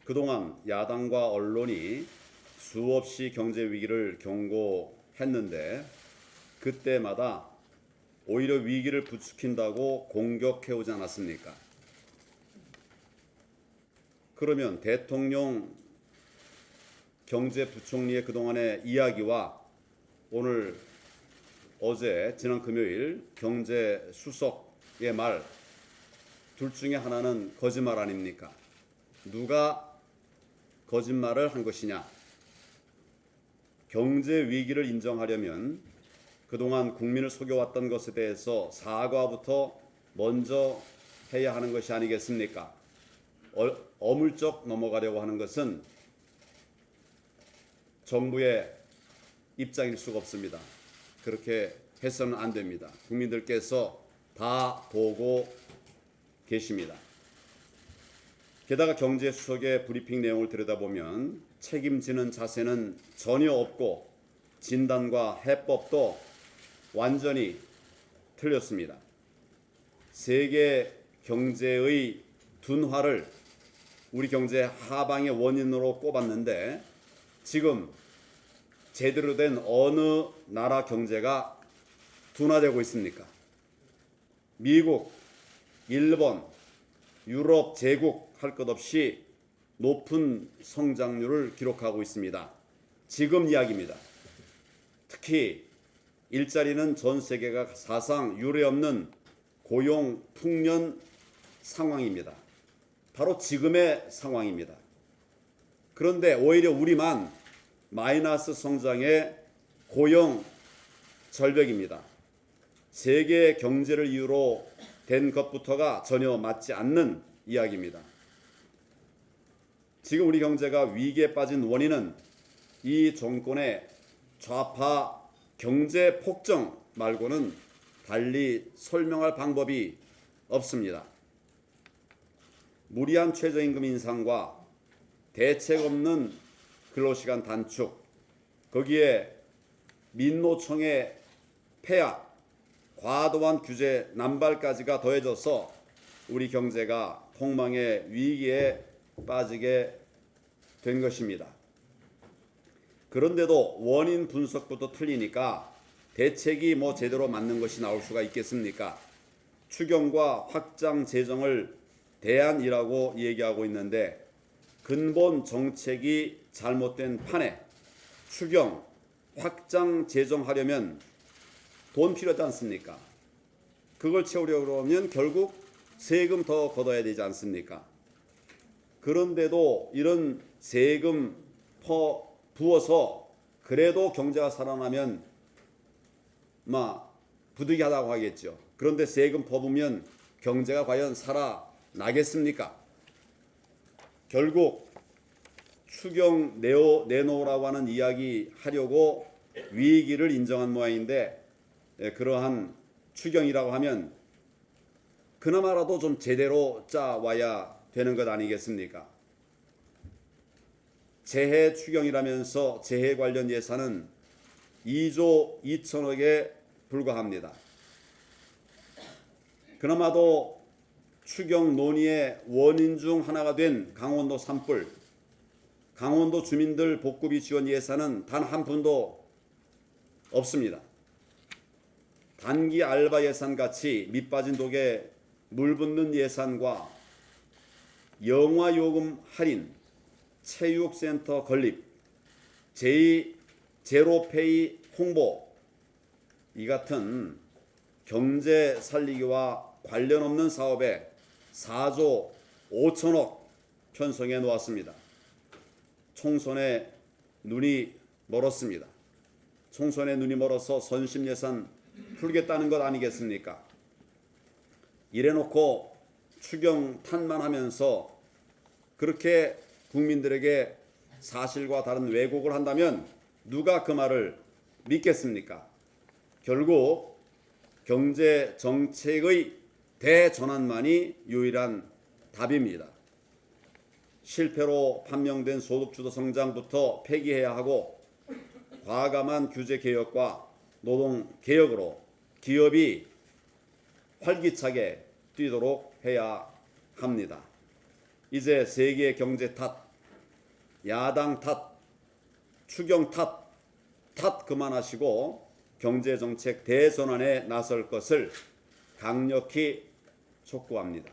그동안 야당과 언론이 수없이 경제 위기를 경고했는데 그때마다 오히려 위기를 부추긴다고 공격해오지 않았습니까? 그러면 대통령 경제부총리의 그동안의 이야기와 오늘 지난 금요일 경제수석의 말 둘 중에 하나는 거짓말 아닙니까? 누가 거짓말을 한 것이냐? 경제 위기를 인정하려면 그동안 국민을 속여왔던 것에 대해서 사과부터 먼저 해야 하는 것이 아니겠습니까? 어물쩍 넘어가려고 하는 것은 정부의 입장일 수가 없습니다. 그렇게 해서는 안 됩니다. 국민들께서 다 보고 계십니다. 게다가 경제수석의 브리핑 내용을 들여다보면 책임지는 자세는 전혀 없고 진단과 해법도 완전히 틀렸습니다. 세계 경제의 둔화를 우리 경제 하방의 원인으로 꼽았는데 지금 제대로 된 어느 나라 경제가 둔화되고 있습니까? 미국, 일본, 유럽 제국 할 것 없이 높은 성장률을 기록하고 있습니다. 지금 이야기입니다. 특히 일자리는 전 세계가 사상 유례없는 고용 풍년 상황입니다. 바로 지금의 상황입니다. 그런데 오히려 우리만 마이너스 성장의 고용 절벽입니다. 세계 경제를 이유로 된 것부터가 전혀 맞지 않는 이야기입니다. 지금 우리 경제가 위기에 빠진 원인은 이 정권의 좌파 경제 폭정 말고는 달리 설명할 방법이 없습니다. 무리한 최저임금 인상과 대책 없는 근로시간 단축, 거기에 민노총의 폐악, 과도한 규제 남발까지가 더해져서 우리 경제가 폭망의 위기에 빠지게 된 것입니다. 그런데도 원인 분석부터 틀리니까 대책이 제대로 맞는 것이 나올 수가 있겠습니까? 추경과 확장 재정을 대안이라고 얘기하고 있는데 근본 정책이 잘못된 판에 추경, 확장 재정하려면 돈 필요하지 않습니까? 그걸 채우려고 하면 결국 세금 더 걷어야 되지 않습니까? 그런데도 이런 세금 부어서 그래도 경제가 살아나면 부득이하다고 하겠죠. 그런데 세금 퍼부으면 경제가 과연 살아나겠습니까? 결국 추경 내놓으라고 하는 이야기 하려고 위기를 인정한 모양인데 그러한 추경이라고 하면 그나마라도 좀 제대로 짜와야 되는 것 아니겠습니까? 재해 추경이라면서 재해 관련 예산은 2조 2천억에 불과합니다. 그나마도 추경 논의의 원인 중 하나가 된 강원도 산불, 강원도 주민들 복구비 지원 예산은 단 한 푼도 없습니다. 단기 알바 예산 같이 밑빠진 독에 물 붓는 예산과 영화 요금 할인, 체육센터 건립, 제로페이 홍보 이 같은 경제 살리기와 관련 없는 사업에 4조 5천억 편성해 놓았습니다. 총선에 눈이 멀었습니다. 총선에 눈이 멀어서 선심 예산 풀겠다는 것 아니겠습니까? 이래놓고 추경 탓만하면서 그렇게 국민들에게 사실과 다른 왜곡을 한다면 누가 그 말을 믿겠습니까? 결국 경제 정책의 대전환만이 유일한 답입니다. 실패로 판명된 소득주도 성장부터 폐기해야 하고 과감한 규제 개혁과 노동 개혁으로 기업이 활기차게 뛰도록 해야 합니다. 이제 세계 경제 탓 야당 탓, 추경 탓 그만하시고 경제정책 대전환에 나설 것을 강력히 촉구합니다.